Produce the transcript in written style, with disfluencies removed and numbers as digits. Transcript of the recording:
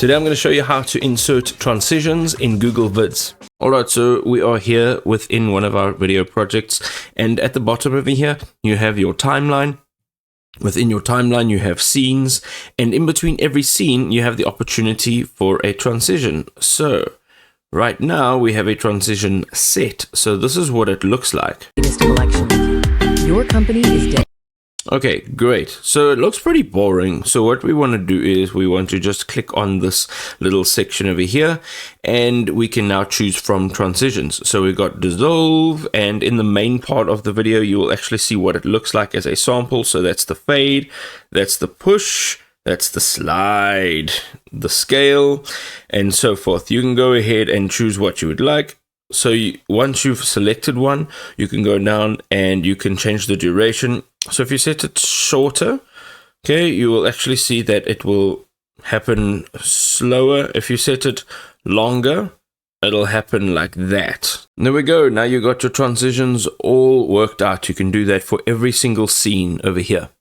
Today I'm going to show you how to insert transitions in Google Vids. Alright, so we are here within one of our video projects, and at the bottom over here you have your timeline. Within your timeline you have scenes, and in between every scene you have the opportunity for a transition. So right now we have a transition set, so this is what it looks like. Your company is dead. Okay, great. So it looks pretty boring. So what we want to do is we want to just click on this little section over here, and we can now choose from transitions. So we've got dissolve, and in the main part of the video, you will actually see what it looks like as a sample. So that's the fade, that's the push, that's the slide, the scale, and so forth. You can go ahead and choose what you would like. So once you've selected one, you can go down and you can change the duration. So if you set it shorter, okay, you will actually see that it will happen slower. If you set it longer, it'll happen like that. There we go. Now you got your transitions all worked out. You can do that for every single scene over here.